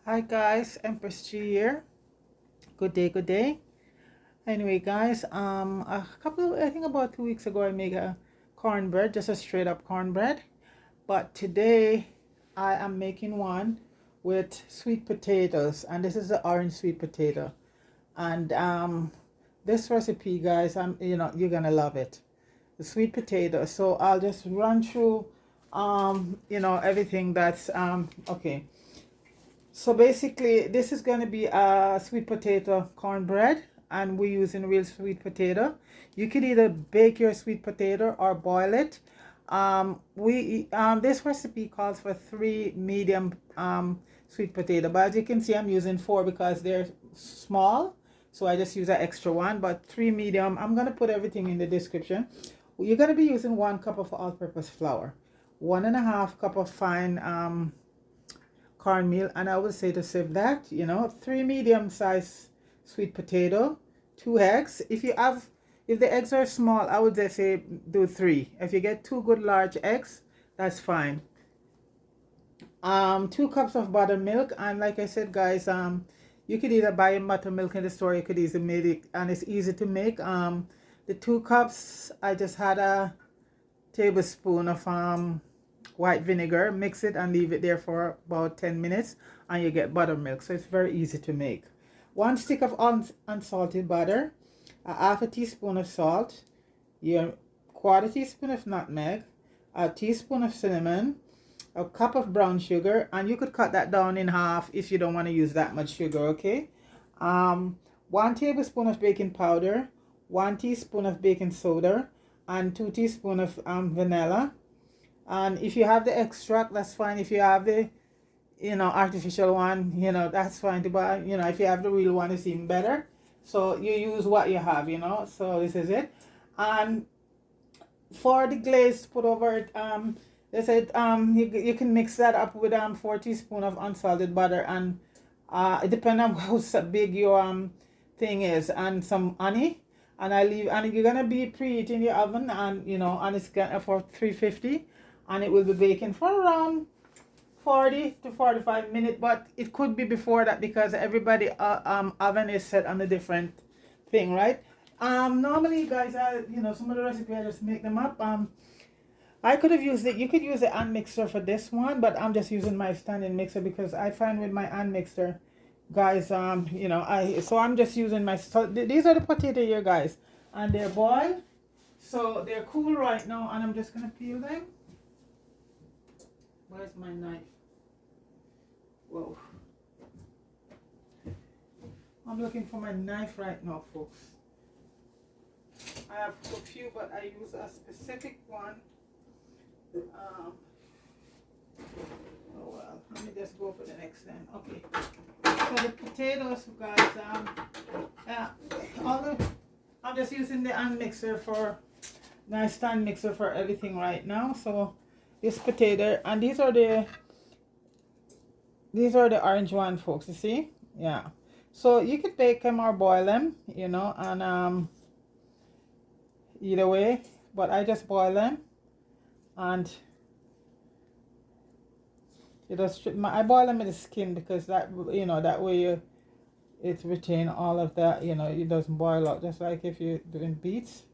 Hi guys, Empress G here. Good day, good day. Anyway, guys, I think about 2 weeks ago, I made a cornbread, just a straight up cornbread. But today, I am making one with sweet potatoes, and this is the orange sweet potato. And this recipe, guys, you're gonna love it. The sweet potato. So I'll just run through, everything that's okay. So basically, this is going to be a sweet potato cornbread, and we're using real sweet potato. You could either bake your sweet potato or boil it. This recipe calls for 3 medium sweet potato, but as you can see, I'm using 4 because they're small. So I just use an extra one, but 3 medium. I'm gonna put everything in the description. You're gonna be using 1 cup of all-purpose flour, 1.5 cup of fine cornmeal, and I would say to sieve that, 3 medium-sized sweet potato, 2 eggs. If the eggs are small, I would just say do 3. If you get 2 good large eggs, that's fine. 2 cups of buttermilk, and like I said, guys, you could either buy buttermilk in the store, you could easily make it, and it's easy to make. The 2 cups, I just had a tablespoon of white vinegar, mix it and leave it there for about 10 minutes, and you get buttermilk. So it's very easy to make. 1 stick of unsalted butter, a half a teaspoon of salt, your quarter teaspoon of nutmeg, a teaspoon of cinnamon, a cup of brown sugar, and you could cut that down in half if you don't want to use that much sugar. Okay. 1 tablespoon of baking powder, 1 teaspoon of baking soda, and 2 teaspoons of vanilla. And if you have the extract, that's fine. If you have the artificial one, that's fine too. But if you have the real one, it's even better. So you use what you have. So this is it. And for the glaze to put over it, they said you can mix that up with 4 teaspoons of unsalted butter, and it depends on how big your thing is, and some honey. And you're gonna be preheating your oven, and it's gonna for 350, and it will be baking for around 40 to 45 minutes, but it could be before that because everybody oven is set on a different thing, right? Normally, guys, some of the recipes I just make them up. I could have used it. You could use the hand mixer for this one, but I'm just using my standing mixer because I find with my hand mixer, guys, so I'm just using my. So these are the potato here, guys, and they're boiled, so they're cool right now, and I'm just gonna peel them. Where's my knife? Whoa. I'm looking for my knife right now, folks. I have a few, but I use a specific one. Oh well, let me just go for the next then. Okay. So the potatoes, guys, I'm just using the hand mixer for my stand mixer for everything right now. So this potato, and these are the orange one, folks, you see? Yeah. So you could bake them or boil them, and either way, but I just boil them, and I boil them with the skin because that way it retain all of that, it doesn't boil out, just like if you're doing beets.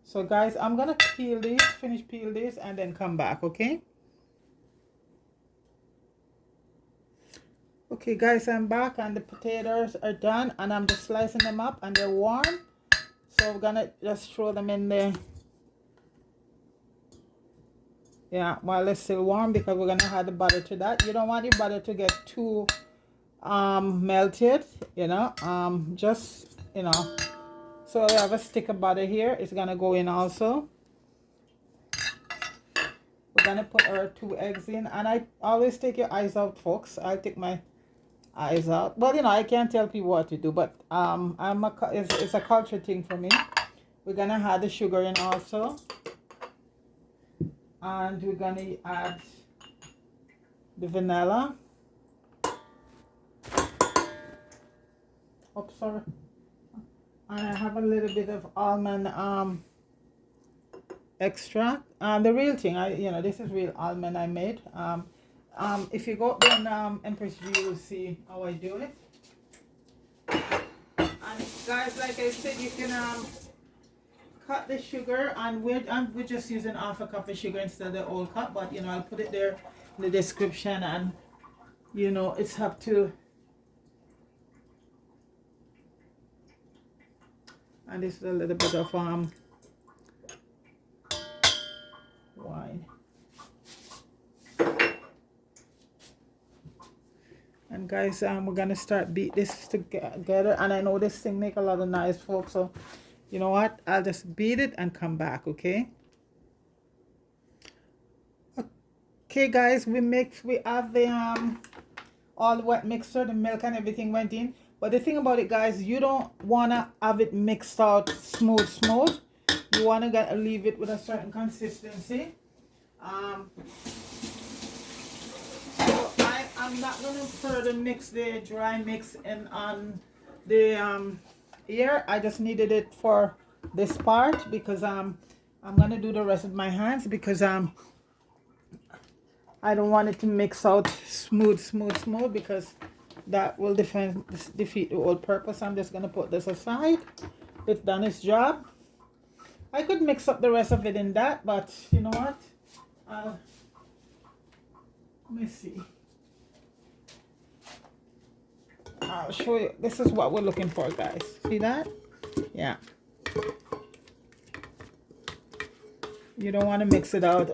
So guys, I'm gonna finish peel these, and then come back, okay? Okay, guys, I'm back, and the potatoes are done, and I'm just slicing them up, and they're warm. So we're gonna just throw them in there. Yeah, while it's still warm, because we're gonna add the butter to that. You don't want your butter to get too melted, so we have a stick of butter here. It's gonna go in also. We're gonna put our 2 eggs in, and I always take your eyes out, folks. I'll take my eyes out. Well, I can't tell people what to do, but it's a culture thing for me. We're gonna add the sugar in also, and we're gonna add the vanilla. Oops, sorry. And I have a little bit of almond extract. The real thing, this is real almond I made. if you go there on Empress G, you'll see how I do it. And guys, like I said, you can cut the sugar, and we're just using half a cup of sugar instead of the whole cup, but you know, I'll put it there in the description, and you know, it's up to. And this is a little bit of wine. And guys, we're gonna start beat this together, and I know this thing make a lot of noise, folks, so you know what, I'll just beat it and come back. Okay guys, we have the all the wet mixture, the milk and everything went in, but the thing about it, guys, you don't want to have it mixed out smooth. You want to leave it with a certain consistency. So I'm not going to further mix the dry mix in on the here. I just needed it for this part because I'm going to do the rest of my hands, because I don't want it to mix out smooth, because that will defeat the whole purpose. I'm just going to put this aside. It's done its job. I could mix up the rest of it in that, but you know what? Let me see. I'll show you. This is what we're looking for, guys. See that? Yeah. You don't want to mix it out.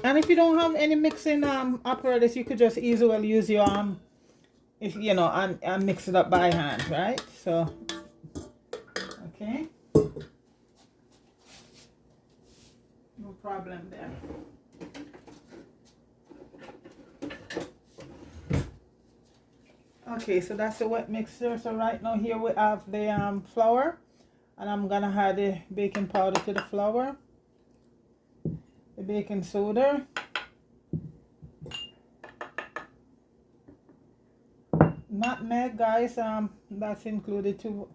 And if you don't have any mixing apparatus, you could just easily use your if you know, and mix it up by hand, right? So okay, no problem there. Okay, so that's the wet mixture. So right now here we have the flour, and I'm gonna add the baking powder to the flour, the baking soda, nutmeg, guys, that's included too,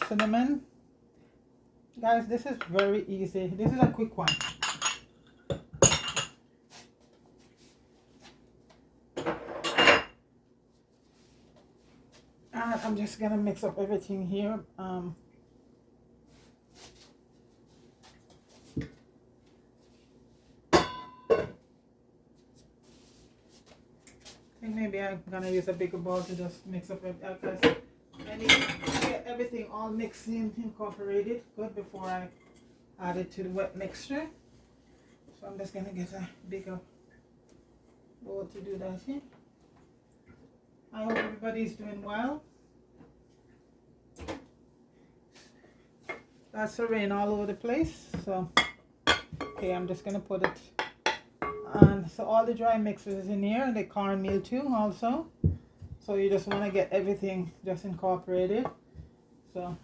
cinnamon. Guys, this is very easy. This is a quick one. And I'm just gonna mix up everything here. I think maybe I'm gonna use a bigger bowl to just mix up everything, because I need to get everything all mixed in, incorporated good before I add it to the wet mixture. So I'm just gonna get a bigger bowl to do that here. I hope everybody's doing well. That's the rain all over the place. So okay, I'm just gonna put it. And so all the dry mixes is in here, the cornmeal too also. So you just want to get everything just incorporated. So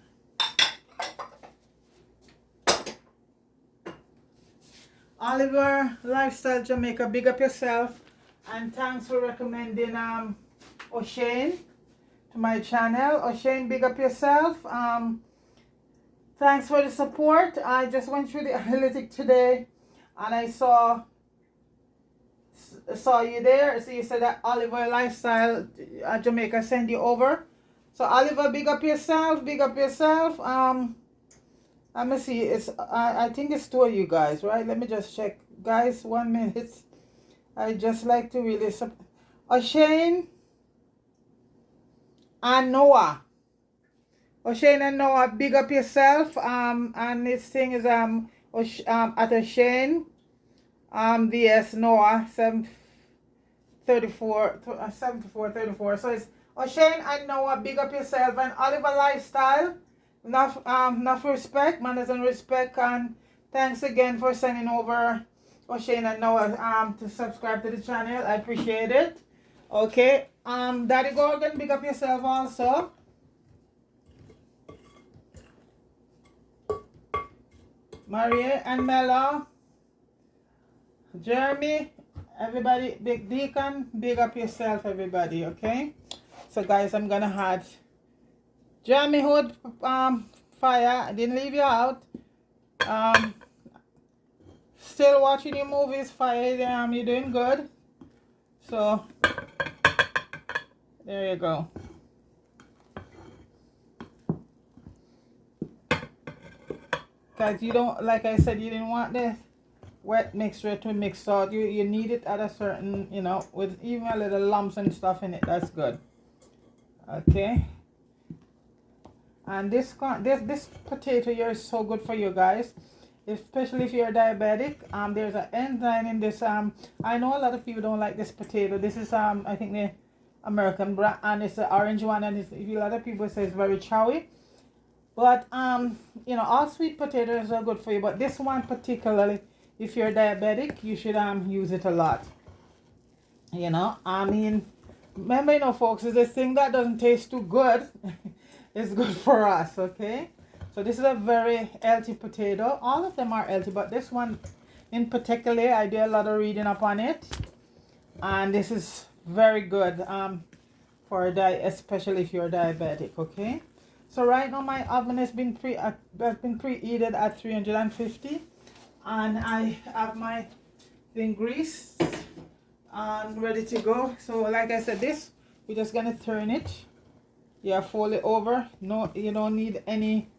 Oliver Lifestyle Jamaica, big up yourself, and thanks for recommending O'Shane to my channel. O'Shane, big up yourself. Thanks for the support. I just went through the analytics today, and I saw you there. So you said that Oliver Lifestyle Jamaica send you over. So Oliver, big up yourself, big up yourself. Let me see. It's I think it's two of you guys, right? Let me just check, guys. 1 minute. I just like to really O'Shane and Noah. O'Shane and Noah, big up yourself. And this thing is at O'Shane. VS Noah 7434. So it's O'Shane and Noah, big up yourself, and Oliver Lifestyle. Enough respect, manners and respect, and thanks again for sending over O'Shane and Noah to subscribe to the channel. I appreciate it. Okay. Daddy Gorgon, big up yourself also. Maria and Mela, Jeremy, everybody, Big Deacon, big up yourself, everybody. Okay, so guys, I'm gonna add Jeremy Hood, Fire. I didn't leave you out. Still watching your movies, Fire? You're doing good. So there you go. Guys, you don't, like I said, you didn't want this wet mixture to mix out. You need it at a certain, you know, with even a little lumps and stuff in it. That's good. Okay. And this potato here is so good for you guys, especially if you're diabetic. There's an enzyme in this. I know a lot of people don't like this potato. This is I think the American brand, and it's the orange one, and it's, a lot of people say it's very chowy. But you know, all sweet potatoes are good for you, but this one particularly, if you're diabetic, you should use it a lot. You know, I mean, remember, you know, folks, is this thing that doesn't taste too good. It's good for us, okay? So this is a very healthy potato. All of them are healthy, but this one in particular, I do a lot of reading up on it, and this is very good for a diet, especially if you're diabetic, okay? So right now my oven has been preheated at 350, and I have my thing greased and ready to go. So like I said, this, we're just gonna turn it. Yeah, fold it over. No, you don't need any.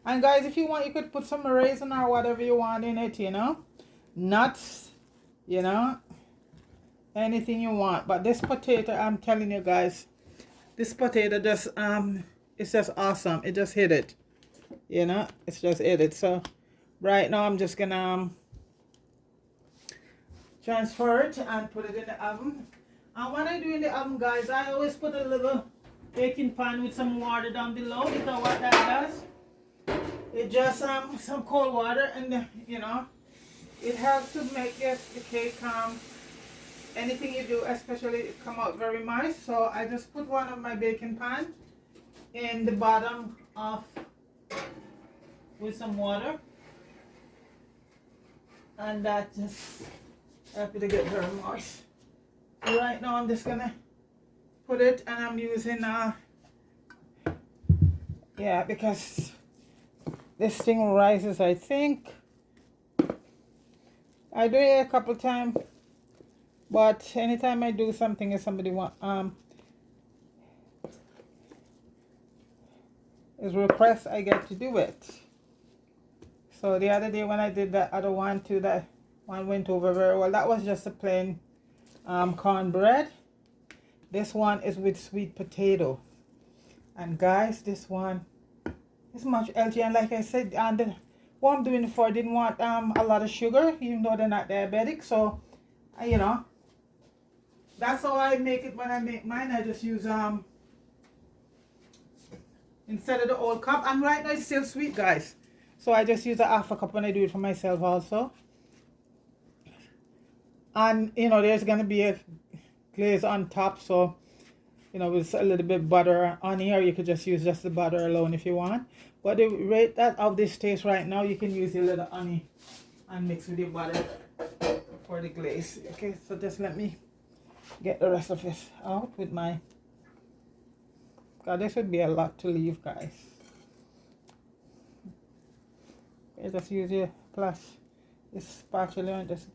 And guys, if you want, you could put some raisin or whatever you want in it, you know, nuts, you know, anything you want. But this potato, I'm telling you guys, this potato just it's just awesome. It just hit it, you know, it's just hit it. So right now I'm just gonna transfer it and put it in the oven. And when I do in the oven, guys, I always put a little baking pan with some water down below, because what that does, it just some cold water, and you know, it helps to make the cake anything you do, especially, come out very nice. So I just put one of my baking pan in the bottom of with some water, and that just helps it to get very moist. So right now I'm just gonna put it, and I'm using yeah, because this thing rises, I think. I do it a couple times, but anytime I do something, if somebody want is request, I get to do it. So the other day when I did that other one too, that one went over very well. That was just a plain cornbread. This one is with sweet potato, and guys, this one is much healthier. And like I said, and what I'm doing for, I didn't want a lot of sugar, even though they're not diabetic. So you know, that's how I make it. When I make mine, I just use instead of the whole cup, and right now it's still sweet, guys, so I just use a half a cup when I do it for myself also. And you know, there's gonna be a glaze on top, so you know, with a little bit butter on here, you could just use just the butter alone if you want. But the rate that of this taste right now, you can use a little honey and mix with the butter for the glaze. Okay, so just let me get the rest of this out with my, God, this would be a lot to leave, guys. Okay, just use your this spatula and just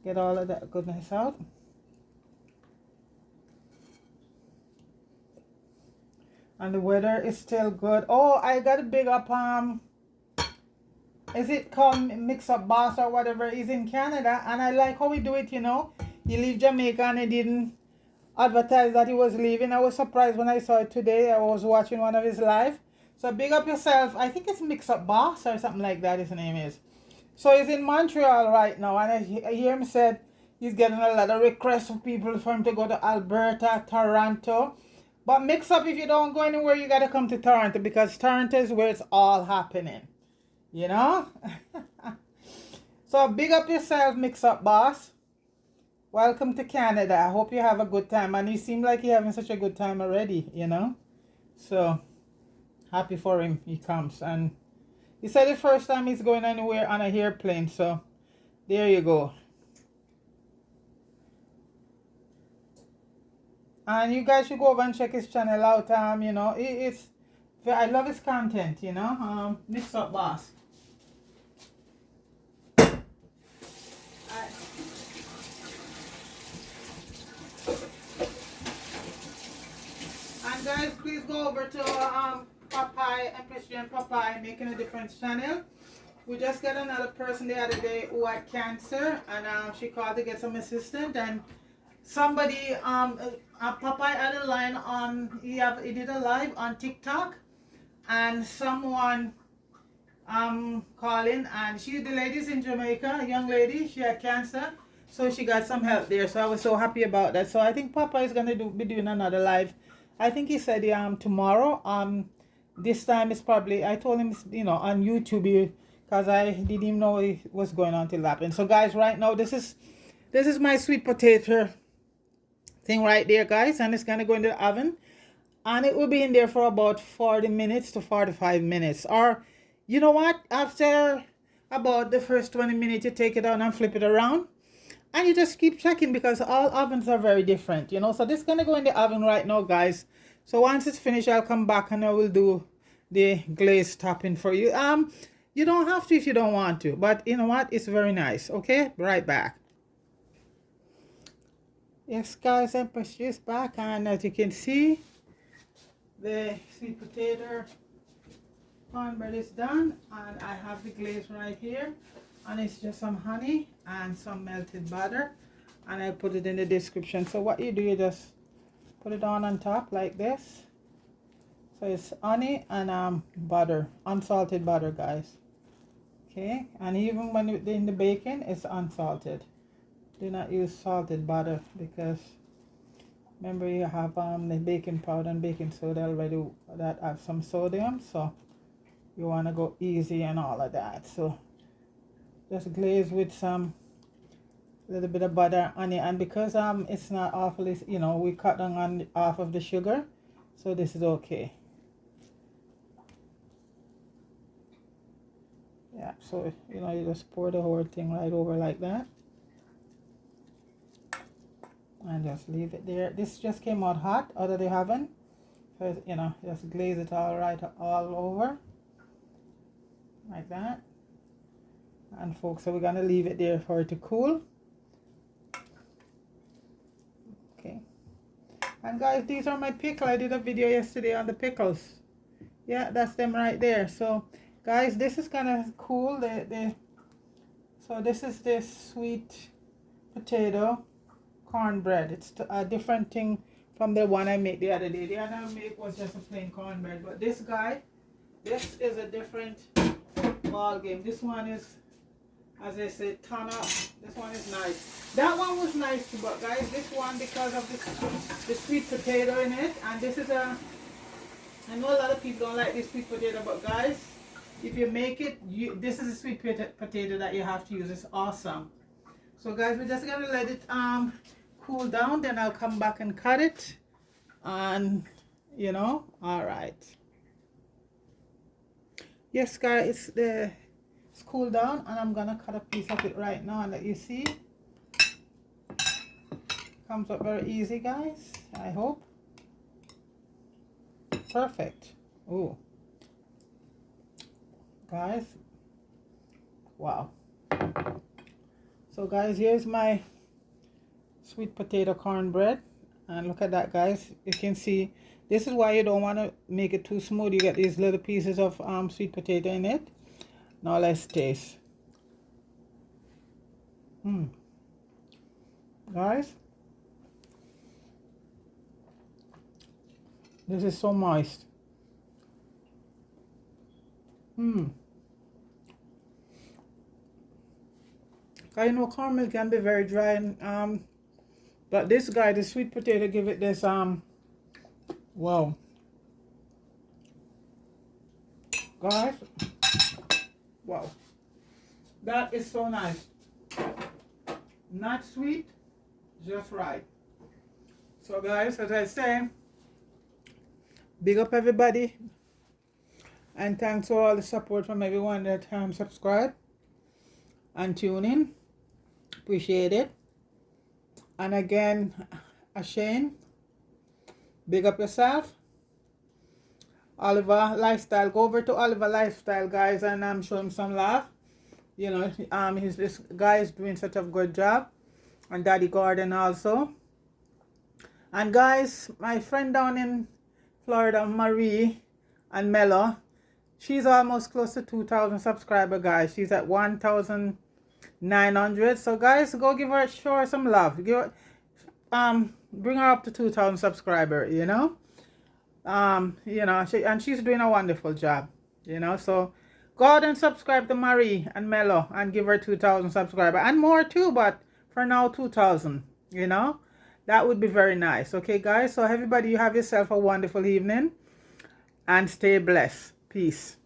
get all of that goodness out. And the weather is still good. Oh, I got a big up is it called Mix Up Boss or whatever, is in Canada, and I like how we do it, you know. He leave Jamaica and he didn't advertise that he was leaving. I was surprised when I saw it today. I was watching one of his live. So big up yourself. I think it's Mix Up Boss or something like that his name is. So he's in Montreal right now, and I hear him said he's getting a lot of requests for people for him to go to Alberta, Toronto. But mix up, if you don't go anywhere, you got to come to Toronto, because Toronto is where it's all happening, you know. So big up yourself, Mix Up Boss. Welcome to Canada. I hope you have a good time, and you seem like you're having such a good time already, you know. So happy for him. He comes, and he said the first time he's going anywhere on a airplane. So there you go. And you guys should go over and check his channel out. You know, it's I love his content, you know. Mix up boss. And guys, please go over to Popeye and Christian Popeye Making a Difference channel. We just got another person the other day who had cancer, and she called to get some assistance, and somebody Popeye had a line on, he did a live on TikTok, and someone calling, and the lady's in Jamaica, a young lady, she had cancer, so she got some help there. So I was so happy about that. So I think Papa is gonna be doing another live. I think he said tomorrow. This time it's probably, I told him, you know, on YouTube, because I didn't even know what was going on till that happened. So guys, right now this is my sweet potato thing right there, guys, and it's gonna go in the oven, and it will be in there for about 40 minutes to 45 minutes. Or you know what, after about the first 20 minutes, you take it out and flip it around, and you just keep checking, because all ovens are very different, you know. So this is gonna go in the oven right now, guys. So once it's finished, I'll come back and I will do the glaze topping for you. You don't have to if you don't want to, but you know what, it's very nice. Okay, right back. Yes guys, I'm just back, and as you can see, the sweet potato cornbread is done, and I have the glaze right here, and it's just some honey and some melted butter, and I put it in the description. So what you do, you just put it on top like this. So it's honey and butter, unsalted butter, guys. Okay, and even when you're in the bacon, it's unsalted. Do not use salted butter, because remember you have the baking powder and baking soda already that have some sodium, so you want to go easy and all of that. So just glaze with some little bit of butter, honey, and because it's not awfully, you know, we cut down on off of the sugar, so this is okay. Yeah, so you know, you just pour the whole thing right over like that, and just leave it there. This just came out hot out of the oven, so you know, just glaze it all over like that. And folks, so we're gonna leave it there for it to cool. Okay, and guys, these are my pickles. I did a video yesterday on the pickles. Yeah, that's them right there. So guys, this is kind of cool. So this is the sweet potato cornbread. It's a different thing from the one I made the other day. The other I made was just a plain cornbread, but this is a different ball game. This one is, as I said, ton up. This one is nice. That one was nice too, but guys, this one, because of the sweet potato in it, and this is I know a lot of people don't like this sweet potato, but guys, if you make it, this is a sweet potato that you have to use. It's awesome. So guys, we're just gonna let it cool down, then I'll come back and cut it, and you know, all right. Yes guys, it's cooled down, and I'm gonna cut a piece of it right now and let you see. Comes up very easy, guys, I hope. Perfect. Oh guys, wow. So guys, here's my sweet potato cornbread, and look at that, guys. You can see, this is why you don't want to make it too smooth. You get these little pieces of sweet potato in it. Now let's taste. Guys, this is so moist. I know caramel can be very dry, and but this guy, the sweet potato, give it this wow. Guys, wow, that is so nice. Not sweet, just right. So guys, as I say, big up everybody, and thanks for all the support from everyone that subscribe and tune in. Appreciate it. And again, Ashane, big up yourself. Oliver Lifestyle. Go over to Oliver Lifestyle, guys, and show him some love. You know, this guy is doing such a good job, and Daddy Gordon also. And guys, my friend down in Florida, Marie and Mello, she's almost close to 2,000 subscribers, guys. She's at 1,900. So guys, go show her some love. Bring her up to 2,000 subscribers. You know, she's doing a wonderful job. You know, so go out and subscribe to Marie and Mello and give her 2,000 subscribers and more too. But for now, 2,000. You know, that would be very nice. Okay, guys. So everybody, you have yourself a wonderful evening and stay blessed. Peace.